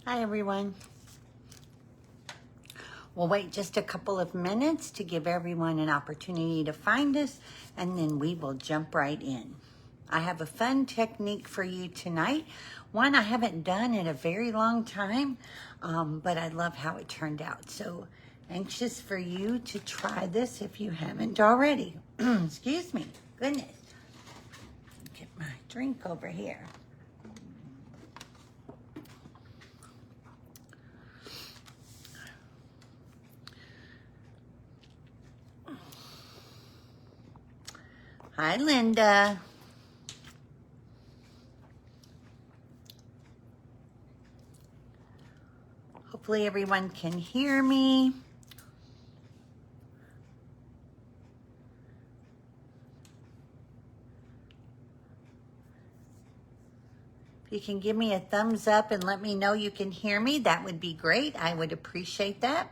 Hi, everyone. We'll wait just a couple of minutes to give everyone an opportunity to find us, and then we will jump right in. I have a fun technique for you tonight. One I haven't done in a very long time, but I love how it turned out. So anxious for you to try this if you haven't already. Excuse me. Goodness. Get my drink over here. Hi, Linda. Hopefully everyone can hear me. If you can give me a thumbs up and let me know you can hear me, that would be great. I would appreciate that.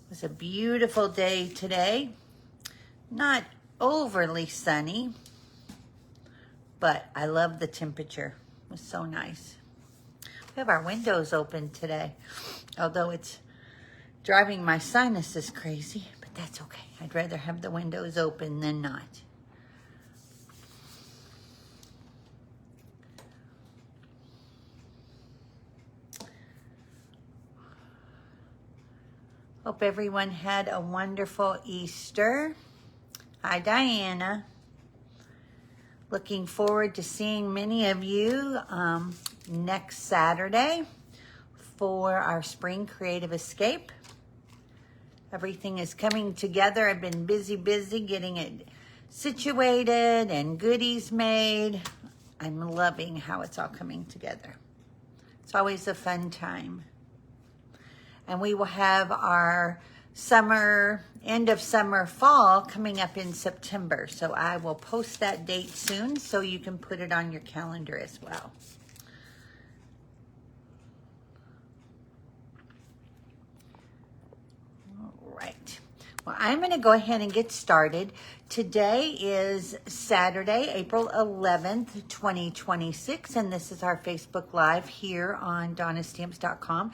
It was a beautiful day today. Not overly sunny, but I love the temperature. It was so nice. We have our windows open today, although it's driving my sinuses crazy, but that's okay. I'd rather have the windows open than not. Hope everyone had a wonderful Easter. Hi, Diana. Looking forward to seeing many of you next Saturday for our Spring Creative Escape. Everything is coming together. I've been busy getting it situated and goodies made. I'm loving how it's all coming together. It's always a fun time. And we will have our end of summer, fall coming up in September. So I will post that date soon so you can put it on your calendar as well. All right. Well, I'm going to go ahead and get started. Today is Saturday, April 11th, 2026, and this is our Facebook Live here on DonnaStamps.com.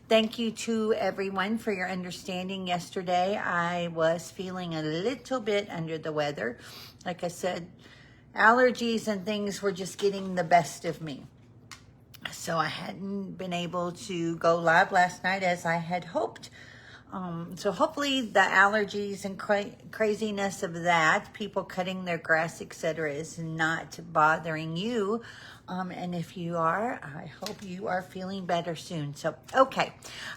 Thank you to everyone for your understanding yesterday. I was feeling a little bit under the weather. Like I said, allergies and things were just getting the best of me. So I hadn't been able to go live last night as I had hoped. So hopefully the allergies and craziness of that, people cutting their grass, etc., is not bothering you. And if you are, I hope you are feeling better soon. So, okay.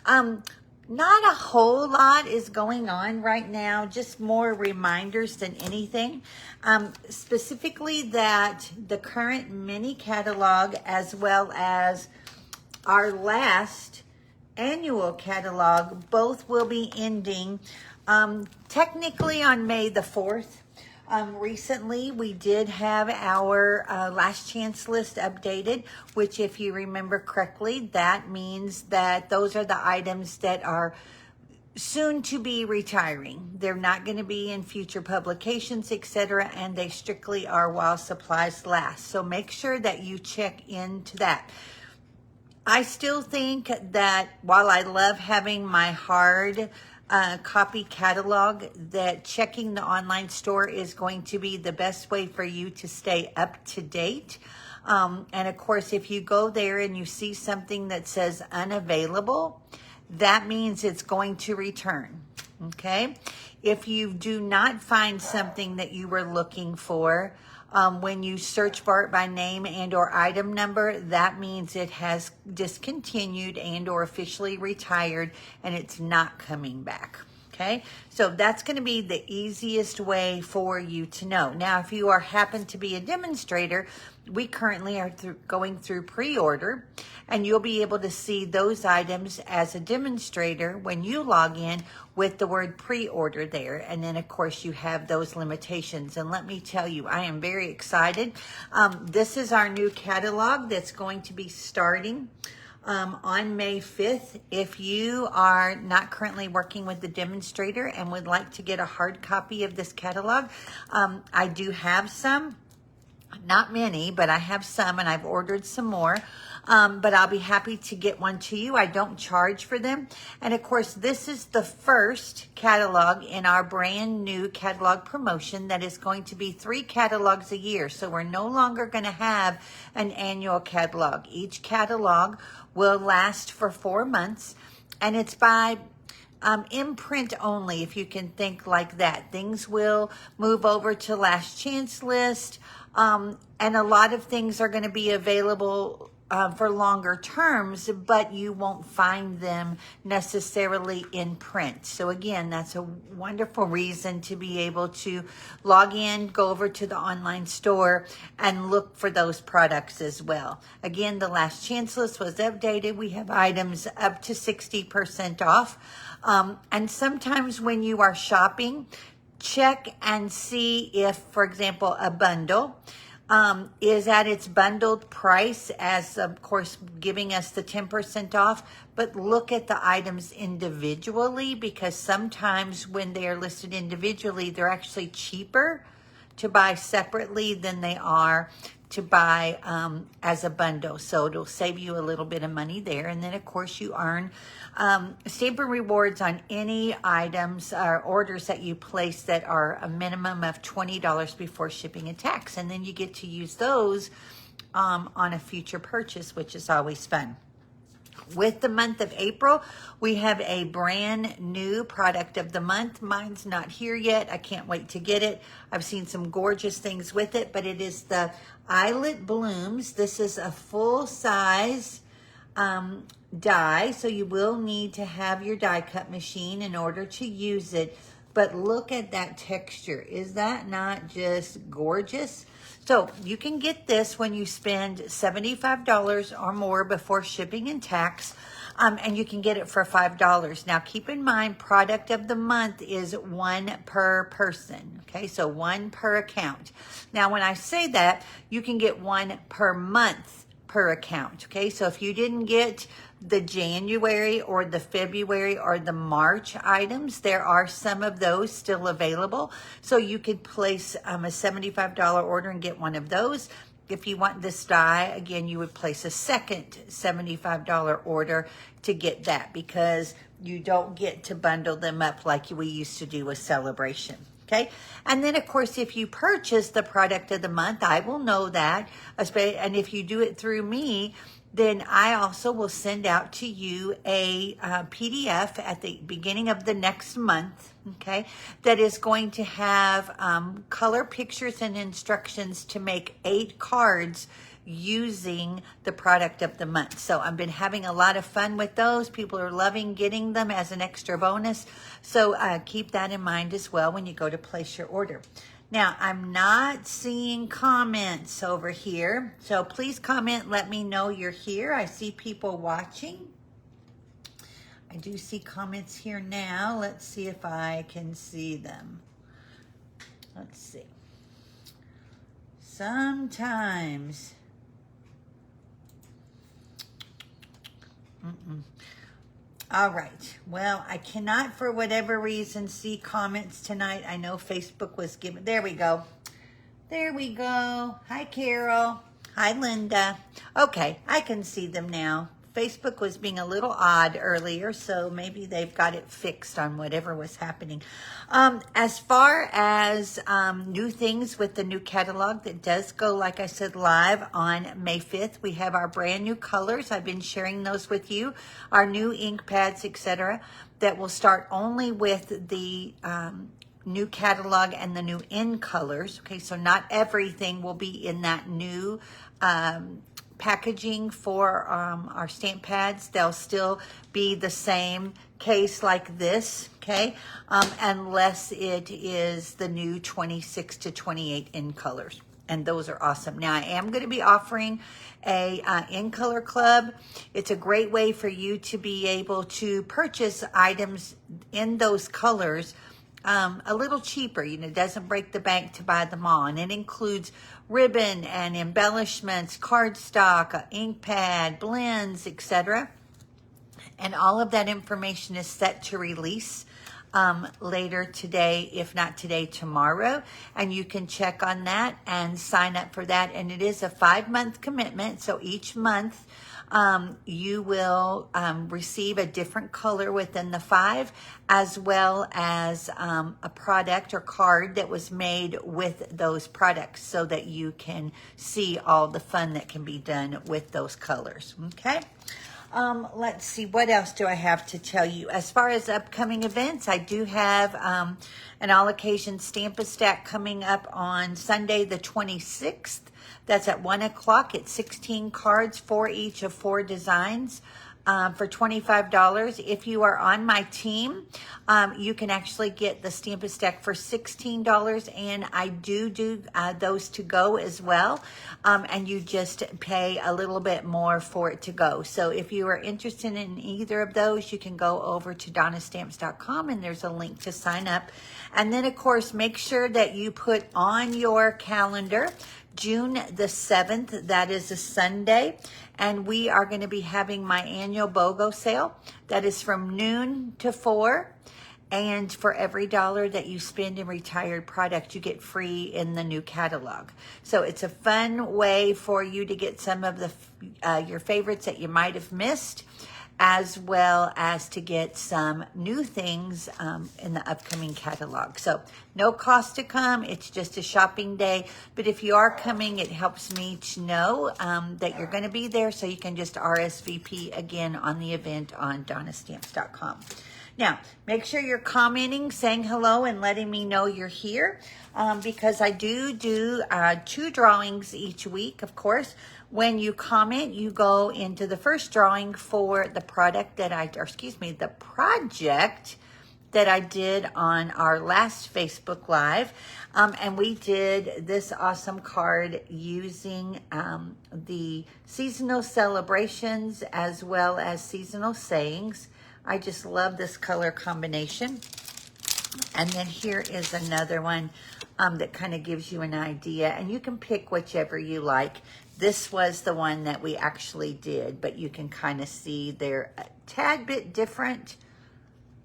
Not a whole lot is going on right now, just more reminders than anything. Specifically that the current mini catalog as well as our last annual catalog both will be ending technically on May the 4th. Recently, we did have our last chance list updated, which if you remember correctly, that means that those are the items that are soon to be retiring. They're not going to be in future publications, etc., and they strictly are while supplies last. So make sure that you check into that. I still think that while I love having my hard copy catalog, that checking the online store is going to be the best way for you to stay up to date. And of course, if you go there and you see something that says unavailable, that means it's going to return. Okay? If you do not find something that you were looking for, when you search for it by name and or item number, that means it has discontinued and or officially retired and it's not coming back. Okay, so that's going to be the easiest way for you to know. Now, if you happen to be a demonstrator, we currently are going through pre-order, and you'll be able to see those items as a demonstrator when you log in with the word pre-order there. And then, of course, you have those limitations. And let me tell you, I am very excited. This is our new catalog that's going to be starting on May 5th. If you are not currently working with the demonstrator and would like to get a hard copy of this catalog, I do have some. Not many, but I have some, and I've ordered some more. But I'll be happy to get one to you. I don't charge for them. And of course, this is the first catalog in our brand new catalog promotion that is going to be 3 catalogs a year. So we're no longer going to have an annual catalog. Each catalog will last for 4 months, and it's by imprint only, if you can think like that. Things will move over to last chance list, and a lot of things are going to be available for longer terms, but you won't find them necessarily in print. So again, that's a wonderful reason to be able to log in, go over to the online store, and look for those products as well. Again, the last chance list was updated. We have items up to 60% off. And sometimes when you are shopping, check and see if, for example, a bundle is at its bundled price, as of course giving us the 10% off, but look at the items individually, because sometimes when they are listed individually, they're actually cheaper to buy separately than they are to buy as a bundle. So it'll save you a little bit of money there. And then of course you earn Stamper rewards on any items or orders that you place that are a minimum of $20 before shipping and tax. And then you get to use those on a future purchase, which is always fun. With the month of April, we have a brand new product of the month. Mine's not here yet. I can't wait to get it. I've seen some gorgeous things with it, but it is the Eyelet Blooms. This is a full size die, so you will need to have your die cut machine in order to use it. But look at that texture. Is that not just gorgeous? So you can get this when you spend $75 or more before shipping and tax, and you can get it for $5. Now keep in mind, product of the month is 1 per person, okay? So 1 per account. Now when I say that, you can get 1 per month per account, okay? So if you didn't get the January or the February or the March items, there are some of those still available. So you could place a $75 order and get one of those. If you want this die, again, you would place a second $75 order to get that, because you don't get to bundle them up like we used to do with Celebration. Okay. And then of course, if you purchase the product of the month, I will know that. And if you do it through me, then I also will send out to you a PDF at the beginning of the next month, okay, that is going to have color pictures and instructions to make 8 cards using the product of the month. So I've been having a lot of fun with those. People are loving getting them as an extra bonus. So keep that in mind as well when you go to place your order. Now, I'm not seeing comments over here, so please comment, let me know you're here. I see people watching. I do see comments here now. Let's see if I can see them. Let's see. Sometimes. All right. Well, I cannot, for whatever reason, see comments tonight. I know Facebook was giving. There we go. There we go. Hi, Carol. Hi, Linda. Okay, I can see them now. Facebook was being a little odd earlier, so maybe they've got it fixed on whatever was happening. As far as new things with the new catalog that does go, like I said, live on May 5th, we have our brand new colors. I've been sharing those with you, our new ink pads, etc., that will start only with the new catalog and the new in colors. Okay, so not everything will be in that new packaging for our stamp pads. They'll still be the same case like this, okay, unless it is the new 26 to 28 in colors, and those are awesome. Now I am going to be offering a in color club. It's a great way for you to be able to purchase items in those colors a little cheaper. You know, it doesn't break the bank to buy them all, and it includes ribbon and embellishments, cardstock, ink pad, blends, etc. And all of that information is set to release later today, if not today, tomorrow. And you can check on that and sign up for that. And it is a 5-month commitment. So each month, you will receive a different color within the 5, as well as a product or card that was made with those products, so that you can see all the fun that can be done with those colors. Okay. Let's see, what else do I have to tell you? As far as upcoming events, I do have an all occasion Stamp-A-Stack coming up on Sunday the 26th. That's at 1 o'clock. It's 16 cards for each of 4 designs. For $25. If you are on my team, you can actually get the Stamp-A-Stack for $16, and I do those to go as well, and you just pay a little bit more for it to go. So if you are interested in either of those, you can go over to DonnaStamps.com, and there's a link to sign up. And then, of course, make sure that you put on your calendar June the 7th, that is a Sunday, and we are going to be having my annual BOGO sale. That is from noon to 4, and for every $1 that you spend in retired product, you get free in the new catalog. So it's a fun way for you to get some of the your favorites that you might have missed, as well as to get some new things in the upcoming catalog. So no cost to come. It's just a shopping day. But if you are coming, it helps me to know that you're going to be there, so you can just RSVP again on the event on DonnaStamps.com. Now, make sure you're commenting, saying hello, and letting me know you're here, because I do 2 drawings each week, of course. When you comment, you go into the first drawing for the project that I did on our last Facebook Live. And we did this awesome card using the seasonal celebrations as well as seasonal sayings. I just love this color combination. And then here is another one that kind of gives you an idea, and you can pick whichever you like. This was the one that we actually did, but you can kind of see they're a tad bit different,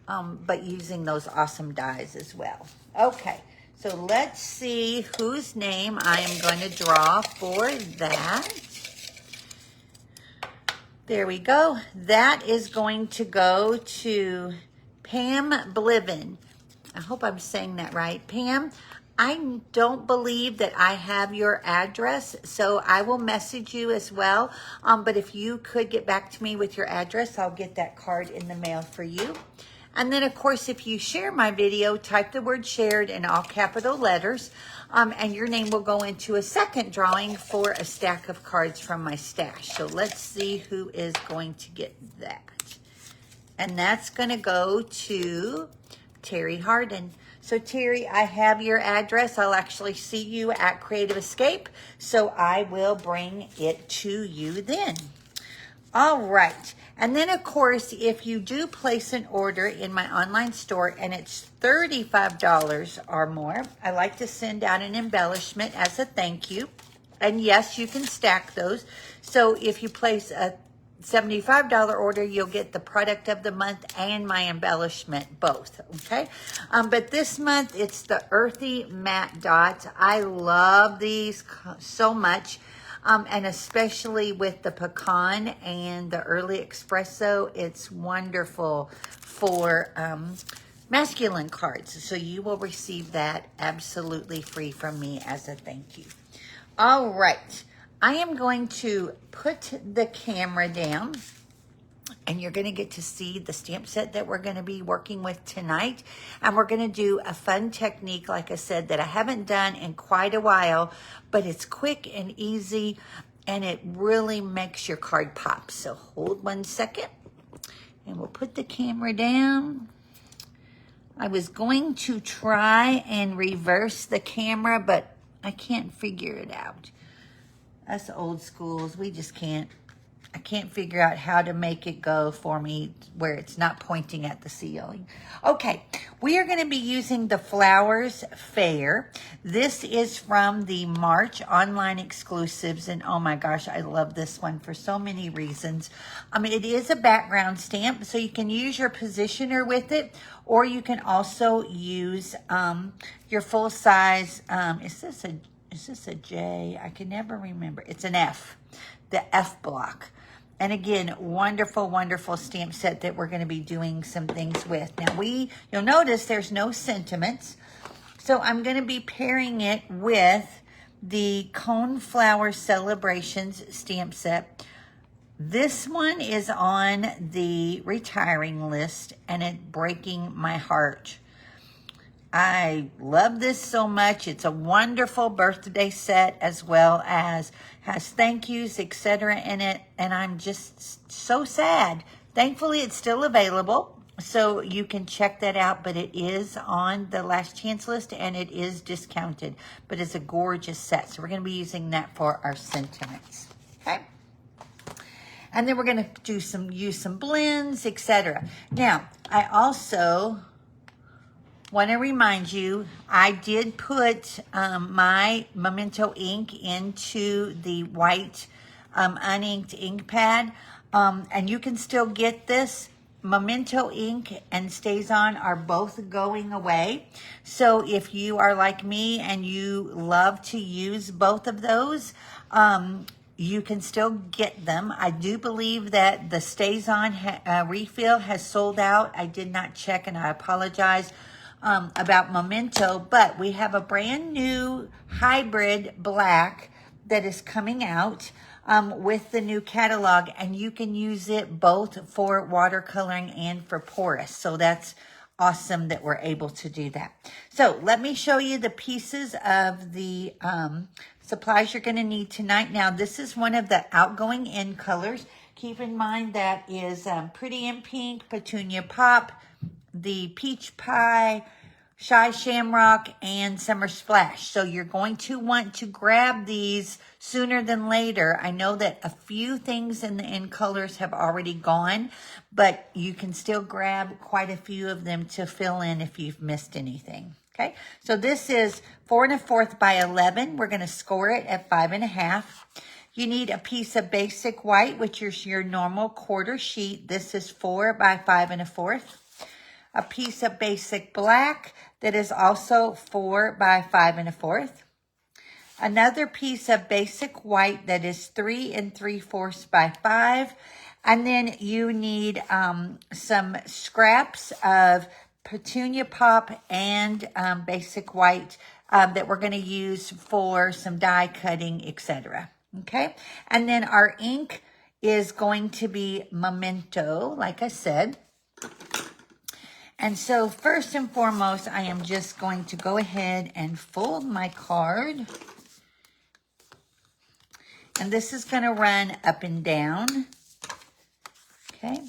but using those awesome dies as well. Okay, so let's see whose name I am going to draw for that. There we go. That is going to go to Pam Bliven. I hope I'm saying that right. Pam, I don't believe that I have your address, so I will message you as well. But if you could get back to me with your address, I'll get that card in the mail for you. And then, of course, if you share my video, type the word shared in all capital letters, and your name will go into a second drawing for a stack of cards from my stash. So let's see who is going to get that. And that's going to go to Terry Harden. So Terry, I have your address. I'll actually see you at Creative Escape, so I will bring it to you then. All right. And then, of course, if you do place an order in my online store and it's $35 or more, I like to send out an embellishment as a thank you. And yes, you can stack those. So if you place a $75 order, you'll get the product of the month and my embellishment, both, okay? But this month, it's the Earthy Matte Dots. I love these so much, and especially with the pecan and the early espresso, it's wonderful for masculine cards. So you will receive that absolutely free from me as a thank you. All right. I am going to put the camera down, and you're going to get to see the stamp set that we're going to be working with tonight. And we're going to do a fun technique, like I said, that I haven't done in quite a while, but it's quick and easy, and it really makes your card pop. So hold 1 second, and we'll put the camera down. I was going to try and reverse the camera, but I can't figure it out. Us old schools, we just can't. I can't figure out how to make it go for me where it's not pointing at the ceiling. Okay, we are going to be using the Flowers Fair. This is from the March online exclusives, and oh my gosh, I love this one for so many reasons. It is a background stamp, so you can use your positioner with it, or you can also use your full size. Is this a J? I can never remember. It's an F, the F block. And again, wonderful, wonderful stamp set that we're going to be doing some things with. Now, you'll notice there's no sentiments. So I'm going to be pairing it with the Coneflower Celebrations stamp set. This one is on the retiring list, and it's breaking my heart. I love this so much. It's a wonderful birthday set, as well as has thank yous, etc. in it. And I'm just so sad. Thankfully, it's still available, so you can check that out. But it is on the last chance list, and it is discounted. But it's a gorgeous set. So we're going to be using that for our sentiments. Okay. And then we're going to use some blends, etc. Now, I also want to remind you, I did put my Memento ink into the white uninked ink pad, and you can still get this. Memento ink and StazOn are both going away. So if you are like me and you love to use both of those, you can still get them. I do believe that the StazOn refill has sold out. I did not check, and I apologize about Memento, but we have a brand new hybrid black that is coming out with the new catalog, and you can use it both for watercoloring and for porous. So that's awesome that we're able to do that. So let me show you the pieces of the supplies you're going to need tonight. Now, this is one of the outgoing in colors. Keep in mind that is Pretty in Pink, Petunia Pop, the Peach Pie, Shy Shamrock, and Summer Splash. So you're going to want to grab these sooner than later. I know that a few things in the in colors have already gone, but you can still grab quite a few of them to fill in if you've missed anything. Okay, so this is 4 1/4 by 11. We're going to score it at 5 1/2. You need a piece of basic white, which is your normal quarter sheet. This is 4 by 5 1/4. A piece of basic black that is also 4 by 5 1/4. Another piece of basic white that is 3 3/4 by 5. And then you need some scraps of Petunia Pop and basic white that we're going to use for some die cutting, etc. Okay, and then our ink is going to be Memento, like I said. And so first and foremost, I am just going to go ahead and fold my card. And this is going to run up and down. Okay.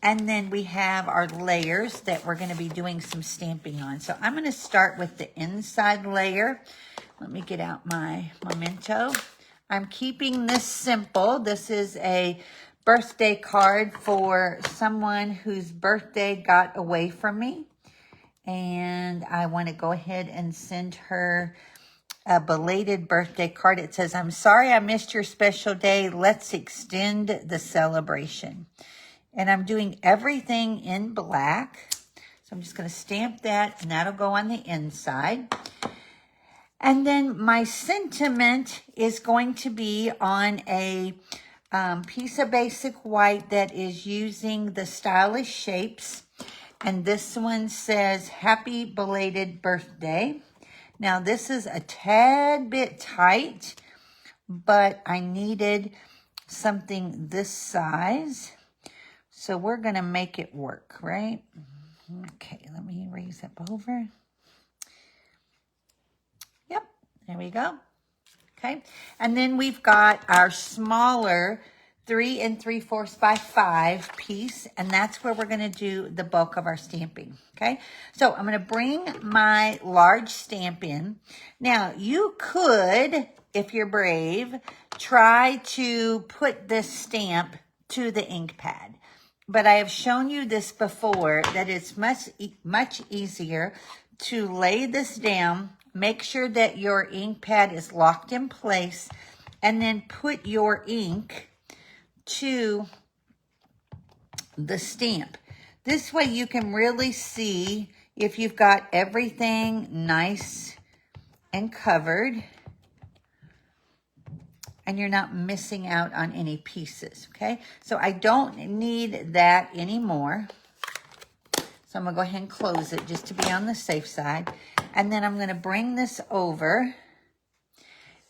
And then we have our layers that we're going to be doing some stamping on. So I'm going to start with the inside layer. Let me get out my Memento. I'm keeping this simple. This is a birthday card for someone whose birthday got away from me. And I want to go ahead and send her a belated birthday card. It says, "I'm sorry I missed your special day. Let's extend the celebration." And I'm doing everything in black. So I'm just going to stamp that, and that'll go on the inside. And then my sentiment is going to be on a piece of basic white that is using the Stylish Shapes. And this one says, "Happy Belated Birthday." Now, this is a tad bit tight, but I needed something this size. So we're going to make it work, right? Okay, let me raise up over. Yep, there we go. Okay, and then we've got our smaller 3 3/4 by 5 piece, and that's where we're going to do the bulk of our stamping. Okay, so I'm going to bring my large stamp in. Now, you could, if you're brave, try to put this stamp to the ink pad. But I have shown you this before, that it's much easier to lay this down, make sure that your ink pad is locked in place, and then put your ink to the stamp. This way you can really see if you've got everything nice and covered and you're not missing out on any pieces, okay? So I don't need that anymore. So I'm gonna go ahead and close it just to be on the safe side. And then I'm gonna bring this over.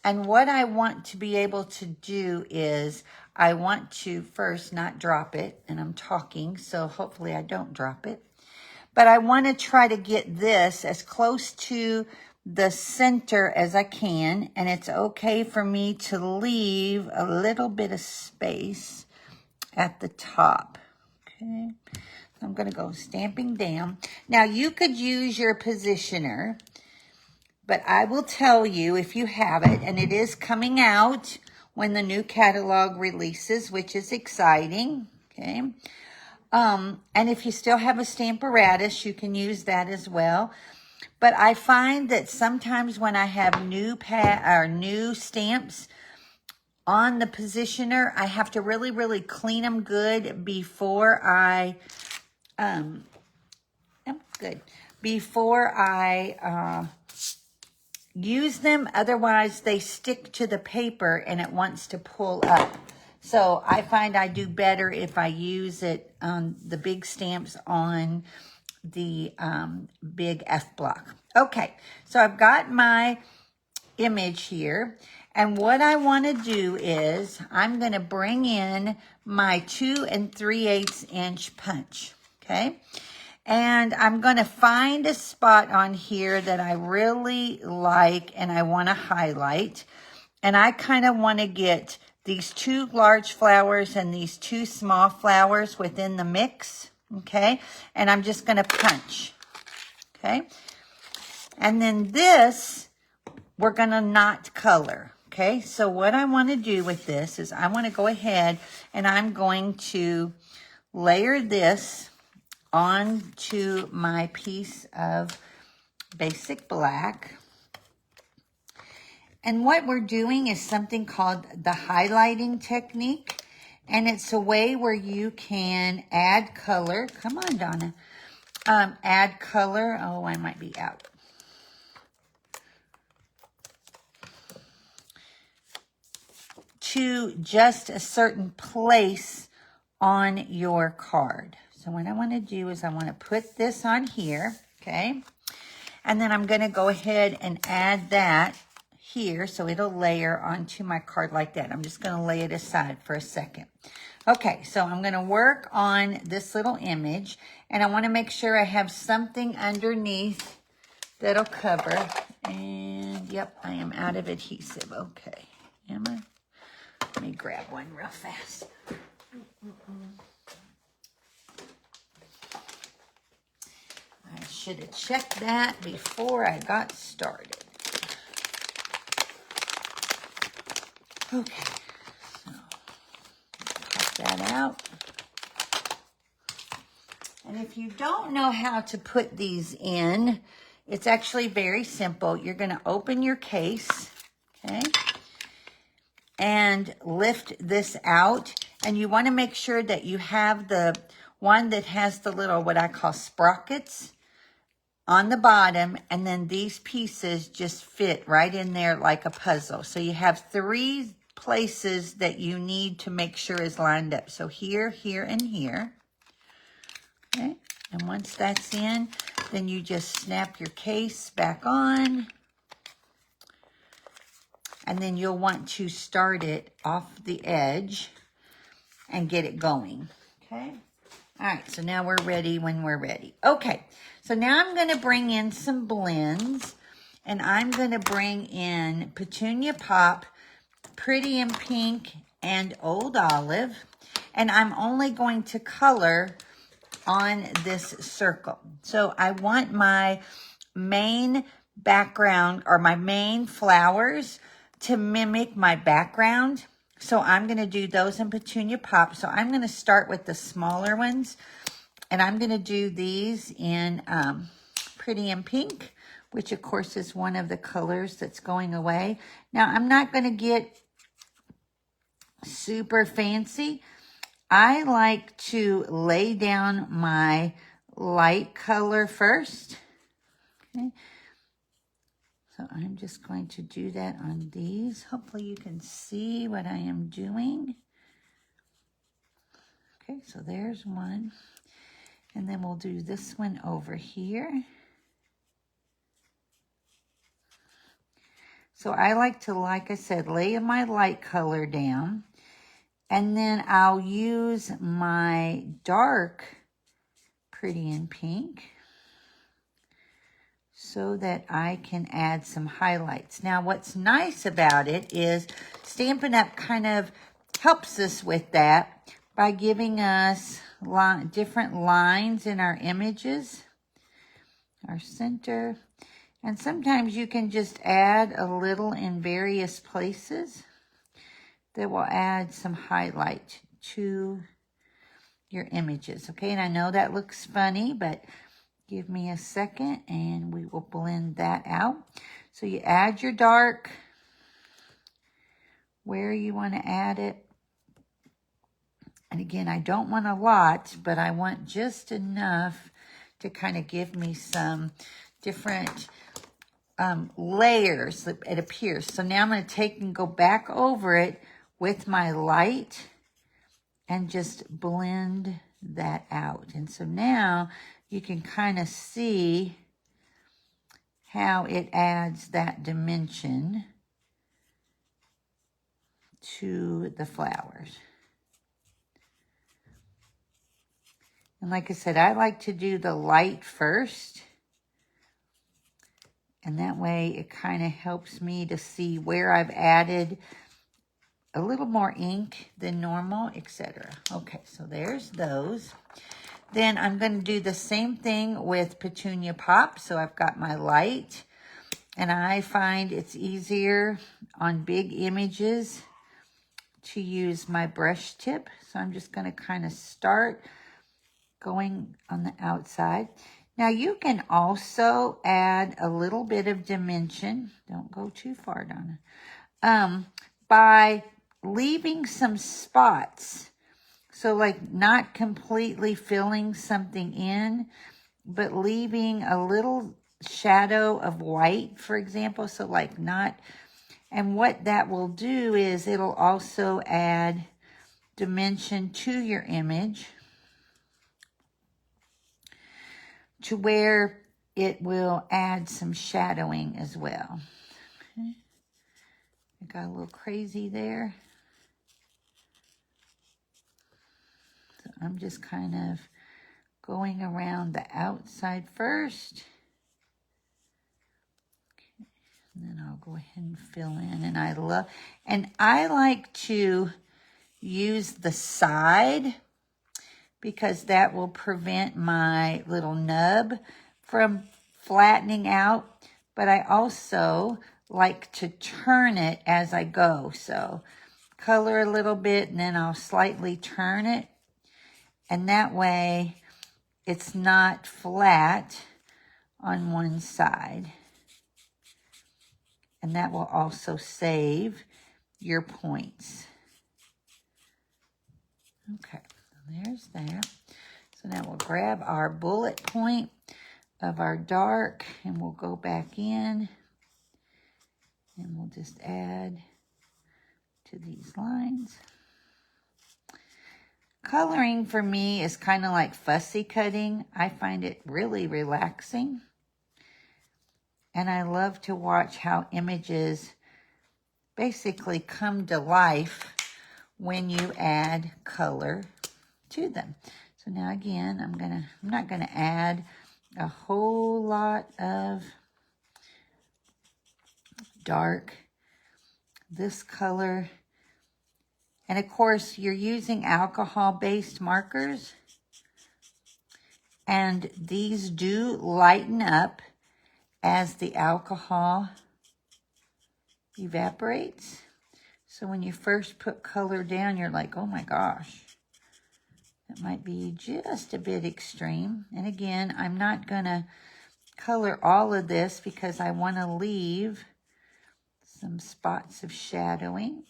And what I want to be able to do is I want to first not drop it, and I'm talking, so hopefully I don't drop it. But I want to try to get this as close to the center as I can, and it's okay for me to leave a little bit of space at the top. Okay, so I'm going to go stamping down. Now you could use your positioner, but I will tell you if you have it, and it is coming out when the new catalog releases, which is exciting. Okay, and if you still have a Stamparatus, you can use that as well. But I find that sometimes when I have new stamps on the positioner, I have to really clean them good before I use them. Otherwise, they stick to the paper and it wants to pull up. So I find I do better if I use it on the big stamps on the big F block. Okay, so I've got my image here, and what I want to do is I'm going to bring in my 2 3/8 inch punch. Okay, and I'm going to find a spot on here that I really like and I want to highlight, and I kind of want to get these 2 large flowers and these 2 small flowers within the mix. Okay, and I'm just going to punch. Okay, and then this we're going to not color. Okay, so what I want to do with this is I want to go ahead and I'm going to layer this onto my piece of basic black. And what we're doing is something called the highlighting technique. And it's a way where you can add color. Come on, Donna. Add color. Oh, I might be out. To just a certain place on your card. So what I want to do is I want to put this on here. Okay. And then I'm going to go ahead and add that here so it'll layer onto my card like that. I'm just going to lay it aside for a second. Okay, so I'm going to work on this little image, and I want to make sure I have something underneath that'll cover. And yep, I am out of adhesive. Okay, am I? Let me grab one real fast. I should have checked that before I got started. Okay, so pop that out. And if you don't know how to put these in, it's actually very simple. You're going to open your case, okay, and lift this out. And you want to make sure that you have the one that has the little, what I call sprockets on the bottom, and then these pieces just fit right in there like a puzzle. So you have 3 places that you need to make sure is lined up. So here, here, and here. Okay, and once that's in, then you just snap your case back on. And then you'll want to start it off the edge and get it going. Okay. All right, so now we're ready when we're ready. Okay, so now I'm going to bring in some blends, and I'm going to bring in Petunia Pop, Pretty in Pink, and Old Olive. And I'm only going to color on this circle. So I want my main background or my main flowers to mimic my background. So I'm going to do those in Petunia Pop. So I'm going to start with the smaller ones, and I'm going to do these in Pretty in Pink, which of course is one of the colors that's going away. Now I'm not going to get super fancy. I like to lay down my light color first. Okay. So I'm just going to do that on these. Hopefully you can see what I am doing. Okay, so there's one. And then we'll do this one over here. So I like to, like I said, lay my light color down. And then I'll use my dark Pretty in Pink so that I can add some highlights. Now, what's nice about it is Stampin' Up! Kind of helps us with that by giving us different lines in our images, our center. And sometimes you can just add a little in various places that will add some highlight to your images. Okay, and I know that looks funny, but give me a second and we will blend that out. So you add your dark where you want to add it. And again, I don't want a lot, but I want just enough to kind of give me some different layers that it appears. So now I'm going to take and go back over it with my light and just blend that out. And so now you can kind of see how it adds that dimension to the flowers. And like I said, I like to do the light first. And that way it kind of helps me to see where I've added a little more ink than normal, etc. Okay, so there's those. Then I'm going to do the same thing with Petunia Pop. So I've got my light, and I find it's easier on big images to use my brush tip. So I'm just going to kind of start going on the outside. Now you can also add a little bit of dimension. Don't go too far, Donna. By leaving some spots. So like not completely filling something in, but leaving a little shadow of white, for example. So like not, and what that will do is it'll also add dimension to your image to where it will add some shadowing as well. Okay. I got a little crazy there. So I'm just kind of going around the outside first. Okay. And then I'll go ahead and fill in. And I like to use the side because that will prevent my little nub from flattening out. But I also like to turn it as I go. So color a little bit and then I'll slightly turn it. And that way it's not flat on one side. And that will also save your points. Okay, there's that. So now we'll grab our bullet point of our dark and we'll go back in and we'll just add to these lines. Coloring for me is kind of like fussy cutting. I find it really relaxing. And I love to watch how images basically come to life when you add color to them. So now again, I'm not gonna add a whole lot of dark. This color And of course, you're using alcohol-based markers. And these do lighten up as the alcohol evaporates. So when you first put color down, you're like, oh my gosh, that might be just a bit extreme. And again, I'm not gonna color all of this because I wanna leave some spots of shadowing.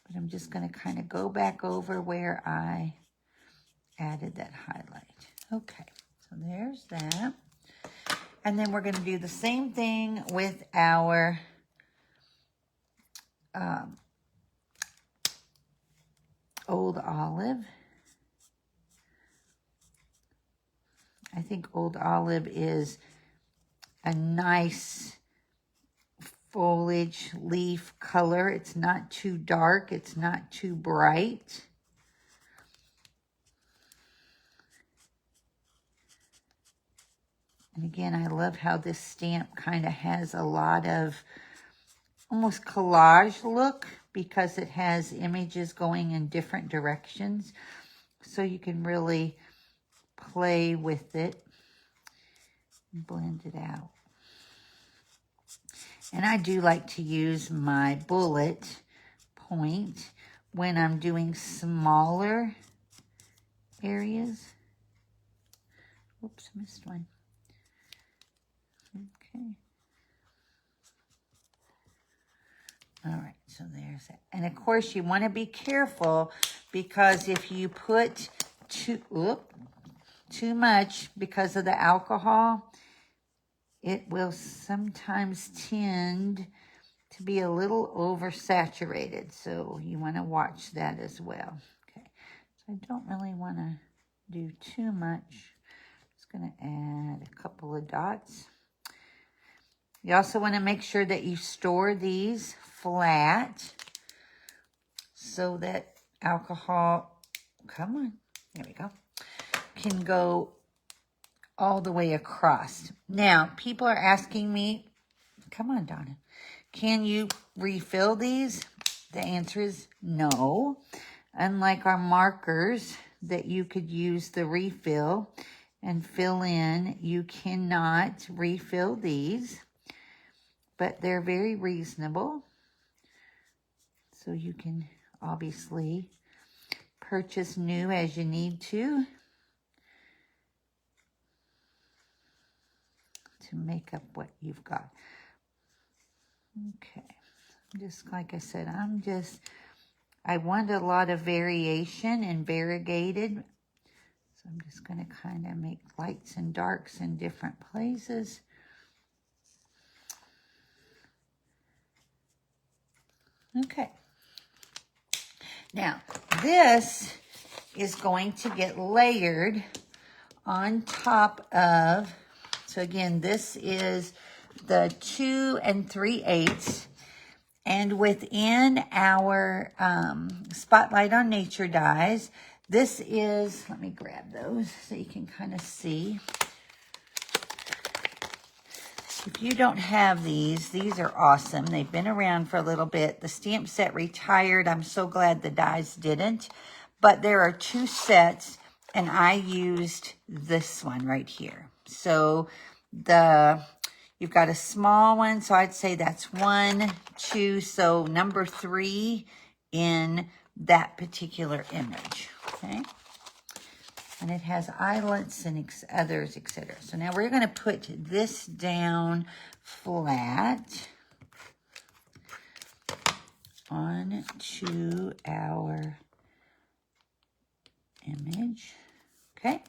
But I'm just gonna kind of go back over where I added that highlight. Okay, so there's that. And then we're gonna do the same thing with our Old Olive. I think Old Olive is a nice foliage leaf color. It's not too dark. It's not too bright. And again, I love how this stamp kind of has a lot of almost collage look because it has images going in different directions. So you can really play with it and blend it out. And I do like to use my bullet point when I'm doing smaller areas. Whoops, missed one. Okay. All right, so there's it. And of course, you want to be careful because if you put too much because of the alcohol, it will sometimes tend to be a little oversaturated. So you want to watch that as well. Okay, so I don't really want to do too much. Just going to add a couple of dots. You also want to make sure that you store these flat so that alcohol, come on, there we go, can go all the way across. Now, people are asking me, come on, Donna, can you refill these? The answer is no. Unlike our markers that you could use the refill and fill in, you cannot refill these. But they're very reasonable. So you can obviously purchase new as you need to make up what you've got. Okay. Just like I said, I want a lot of variation and variegated. So I'm just going to kind of make lights and darks in different places. Okay. Now, this is going to get layered on top of, so again, this is the 2 3/8. And within our Spotlight on Nature dies, this is, let me grab those so you can kind of see. If you don't have these are awesome. They've been around for a little bit. The stamp set retired. I'm so glad the dies didn't. But there are 2 sets, and I used this one right here. So you've got a small one, so I'd say that's 1, 2, so number 3 in that particular image, okay? And it has eyelets and others, etc. So now we're going to put this down flat onto our image. Okay.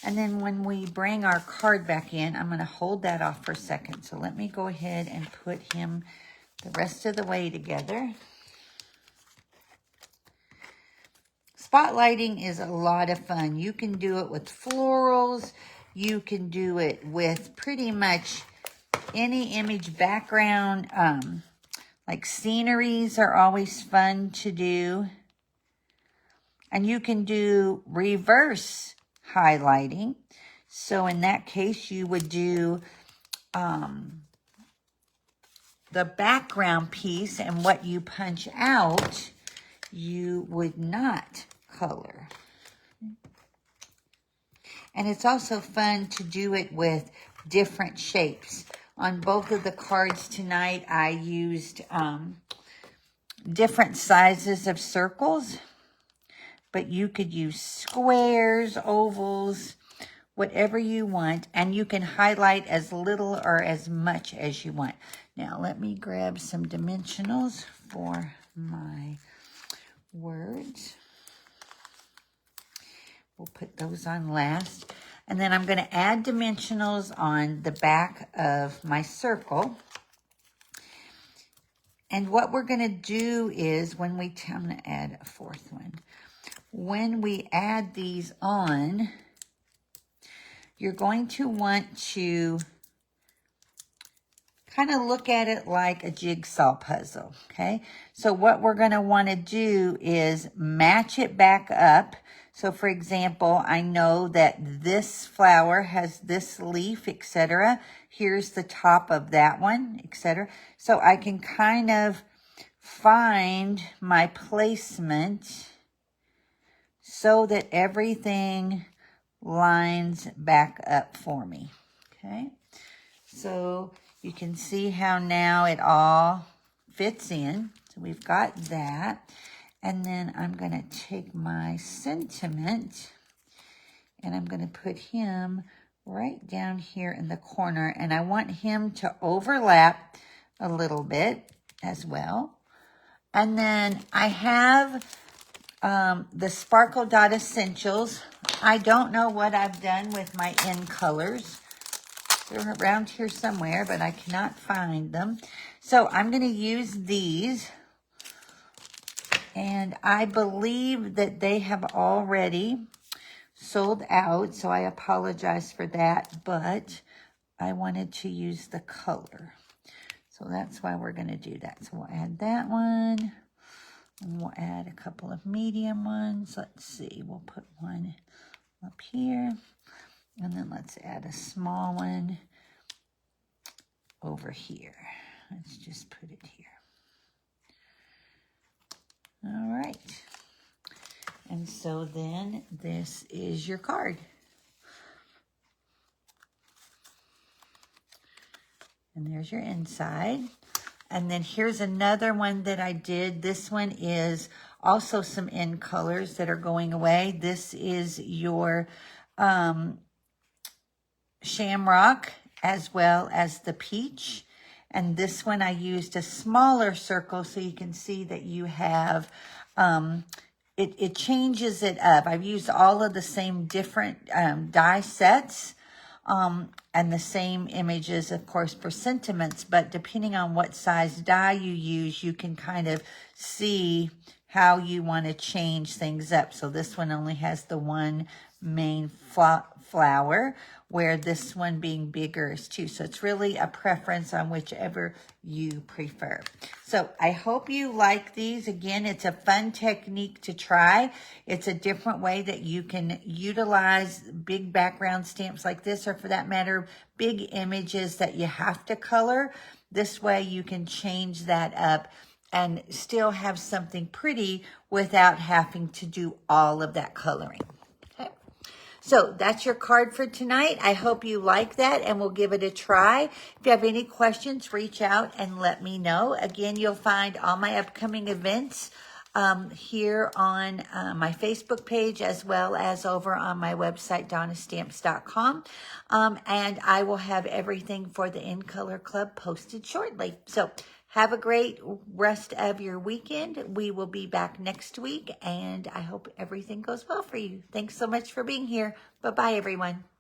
And then when we bring our card back in, I'm going to hold that off for a second. So let me go ahead and put him the rest of the way together. Spotlighting is a lot of fun. You can do it with florals. You can do it with pretty much any image background. Like sceneries are always fun to do. And you can do reverse highlighting. So in that case, you would do the the background piece and what you punch out, you would not color. And it's also fun to do it with different shapes. On both of the cards tonight, I used different sizes of circles, but you could use squares, ovals, whatever you want, and you can highlight as little or as much as you want. Now, let me grab some dimensionals for my words. We'll put those on last. And then I'm going to add dimensionals on the back of my circle. And what we're going to do is when we, I'm going to add a fourth one. When we add these on, you're going to want to kind of look at it like a jigsaw puzzle, okay? So what we're going to want to do is match it back up. So for example, I know that this flower has this leaf, etc. Here's the top of that one, etc. So I can kind of find my placement so that everything lines back up for me, okay? So you can see how now it all fits in. So we've got that. And then I'm going to take my sentiment and I'm going to put him right down here in the corner. And I want him to overlap a little bit as well. And then I have the Sparkle Dot Essentials. I don't know what I've done with my in colors. They're around here somewhere, but I cannot find them. So I'm going to use these. And I believe that they have already sold out, so I apologize for that, but I wanted to use the color. So that's why we're going to do that. So we'll add that one, and we'll add a couple of medium ones. Let's see, we'll put one up here, and then let's add a small one over here. Let's just put it here. All right. And so then this is your card. And there's your inside. And then here's another one that I did. This one is also some in colors that are going away. This is your shamrock as well as the peach. And this one I used a smaller circle so you can see that you have, it changes it up. I've used all of the same different die sets and the same images, of course, for sentiments. But depending on what size die you use, you can kind of see how you want to change things up. So this one only has the one main flower, where this one being bigger is two. So it's really a preference on whichever you prefer. So I hope you like these. Again, it's a fun technique to try. It's a different way that you can utilize big background stamps like this, or for that matter, big images that you have to color. This way you can change that up and still have something pretty without having to do all of that coloring. So that's your card for tonight. I hope you like that, and we'll give it a try. If you have any questions, reach out and let me know. Again, you'll find all my upcoming events here on my Facebook page, as well as over on my website, DonnaStamps.com. And I will have everything for the In Color Club posted shortly. So have a great rest of your weekend. We will be back next week, and I hope everything goes well for you. Thanks so much for being here. Bye-bye, everyone.